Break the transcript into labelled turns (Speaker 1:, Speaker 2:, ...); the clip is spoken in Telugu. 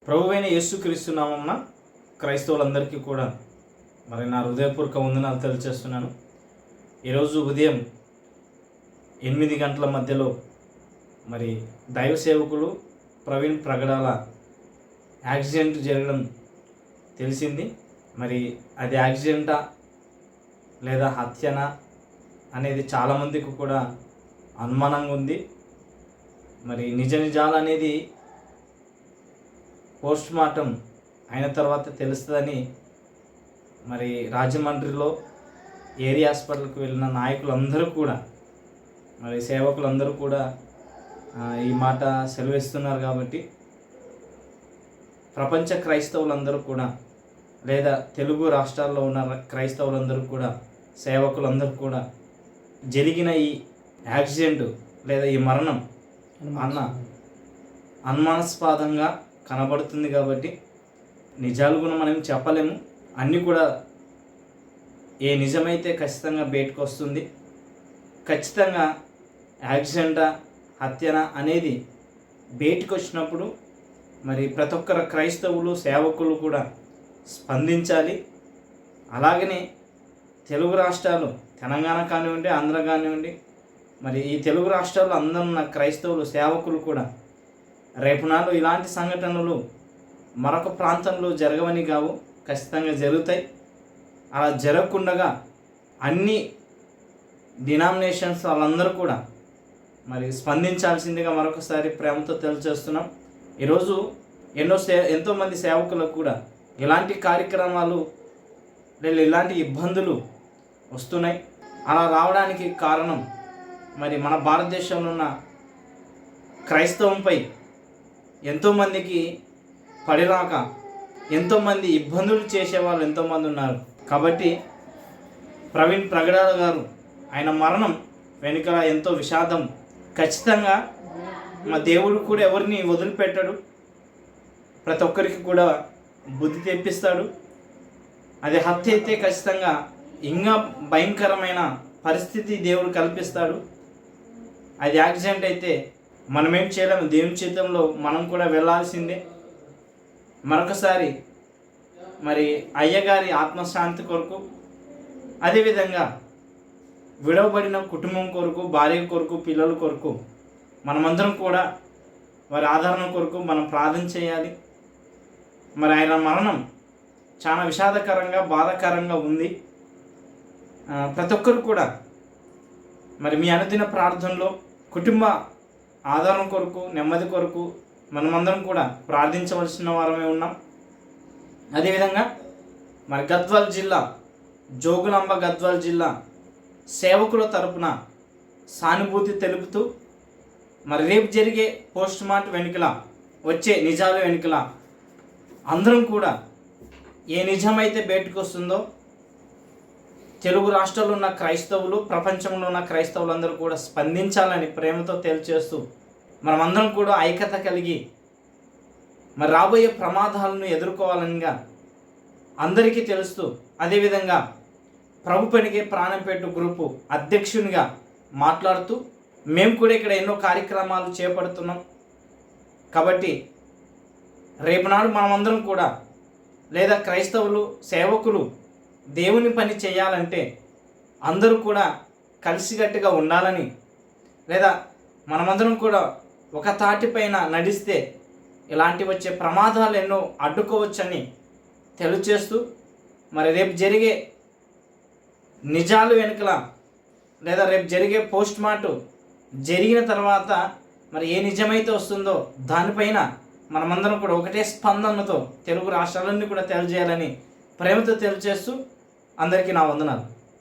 Speaker 1: ప్రభువైన యేసుక్రీస్తు నామమున క్రైస్తవులందరికీ కూడా నా హృదయపూర్వక వందనాలు తెలియజేస్తున్నాను. ఈరోజు ఉదయం 8 గంటల మధ్యలో దైవ సేవకులు ప్రవీణ్ ప్రగడాల యాక్సిడెంట్ జరగడం తెలిసింది. అది యాక్సిడెంటా లేదా హత్యనా అనేది చాలామందికి కూడా అనుమానంగా ఉంది. నిజ నిజాలు అనేది పోస్ట్ మార్టం అయిన తర్వాత తెలుస్తుందని రాజమండ్రిలో ఏరియా హాస్పిటల్కి వెళ్ళిన నాయకులందరూ కూడా సేవకులందరూ కూడా ఈ మాట సెలవిస్తున్నారు. కాబట్టి ప్రపంచ క్రైస్తవులందరూ కూడా లేదా తెలుగు రాష్ట్రాల్లో ఉన్న క్రైస్తవులందరూ కూడా సేవకులందరూ కూడా జరిగిన ఈ యాక్సిడెంట్ లేదా ఈ మరణం అనుమానాస్పదంగా కనబడుతుంది. కాబట్టి నిజాలు కూడా మనం చెప్పలేము. అన్నీ కూడా ఏ నిజమైతే ఖచ్చితంగా బయటకు వస్తుంది. ఖచ్చితంగా యాక్సిడెంటా హత్యనా అనేది బయటకు వచ్చినప్పుడు ప్రతి ఒక్కరు క్రైస్తవులు సేవకులు కూడా స్పందించాలి. అలాగనే తెలుగు రాష్ట్రాలు తెలంగాణ కానివ్వండి, ఆంధ్ర కానివ్వండి, ఈ తెలుగు రాష్ట్రాల్లో అందరూ ఉన్న క్రైస్తవులు సేవకులు కూడా రేపు నాడు ఇలాంటి సంఘటనలు మరొక ప్రాంతంలో జరగవని కావు, ఖచ్చితంగా జరుగుతాయి. అలా జరగకుండా అన్ని డినామినేషన్స్ వాళ్ళందరూ కూడా స్పందించాల్సిందిగా మరొకసారి ప్రేమతో తెలియజేస్తున్నాం. ఈరోజు ఎంతోమంది సేవకులకు కూడా ఇలాంటి కార్యక్రమాలు లేదా ఇలాంటి ఇబ్బందులు వస్తున్నాయి. అలా రావడానికి కారణం మన భారతదేశంలో ఉన్న క్రైస్తవంపై ఎంతోమందికి పడిరాక ఎంతోమంది ఇబ్బందులు చేసేవాళ్ళు ఎంతోమంది ఉన్నారు. కాబట్టి ప్రవీణ్ ప్రగడాల గారు ఆయన మరణం వెనుక ఎంతో విషాదం. ఖచ్చితంగా మా దేవుడు కూడా ఎవరిని వదిలిపెట్టాడు, ప్రతి ఒక్కరికి కూడా బుద్ధి తెప్పిస్తాడు. అది హత్య అయితే ఖచ్చితంగా ఇంకా భయంకరమైన పరిస్థితి దేవుడు కల్పిస్తాడు. అది యాక్సిడెంట్ అయితే మనమేం చేయలేము, దేవుని చేతంలో మనం కూడా వెళ్ళాల్సిందే. మరొకసారి అయ్యగారి ఆత్మశాంతి కొరకు, అదేవిధంగా విడవబడిన కుటుంబం కొరకు, భార్య కొరకు, పిల్లల కొరకు మనమందరం కూడా వారి ఆదరణ కొరకు మనం ప్రార్థన చేయాలి. ఆయన మరణం చాలా విషాదకరంగా బాధాకరంగా ఉంది. ప్రతి ఒక్కరు కూడా మీ అనుదిన ప్రార్థనలో కుటుంబ ఆదరణ కొరకు, నెమ్మది కొరకు మనమందరం కూడా ప్రార్థించవలసిన వారమే ఉన్నాం. అదేవిధంగా గద్వాల్ జిల్లా, జోగులాంబ గద్వాల్ జిల్లా సేవకుల తరపున సానుభూతి తెలుపుతూ రేపు జరిగే పోస్ట్ మార్టం వెనుకల వచ్చే నిజాలు వెనుకల అందరం కూడా ఏ నిజమైతే బయటకు వస్తుందో తెలుగు రాష్ట్రాల్లో ఉన్న క్రైస్తవులు, ప్రపంచంలో ఉన్న క్రైస్తవులందరూ కూడా స్పందించాలని ప్రేమతో తెలియజేస్తూ మనమందరం కూడా ఐక్యత కలిగి రాబోయే ప్రమాదాలను ఎదుర్కోవాలనిగా అందరికీ తెలుస్తూ, అదేవిధంగా ప్రభు పనికి ప్రాణం పెట్టు గ్రూపు అధ్యక్షునిగా మాట్లాడుతూ మేము కూడా ఇక్కడ ఎన్నో కార్యక్రమాలు చేపడుతున్నాం. కాబట్టి రేపు నాడు మనమందరం కూడా లేదా క్రైస్తవులు సేవకులు దేవుని పని చేయాలంటే అందరూ కూడా కలిసికట్టుగా ఉండాలని, లేదా మనమందరం కూడా ఒక తాటిపైన నడిస్తే ఇలాంటి వచ్చే ప్రమాదాలు ఎన్నో అడ్డుకోవచ్చని తెలియచేస్తూ రేపు జరిగే నిజాలు వెనుకల లేదా రేపు జరిగే పోస్ట్ మార్టం జరిగిన తర్వాత ఏ నిజమైతే వస్తుందో దానిపైన మనమందరం కూడా ఒకటే స్పందనతో తెలుగు రాష్ట్రాలన్నీ కూడా తెలియజేయాలని ప్రేమతో తెలియజేస్తూ అందరికీ నా వందనాలు.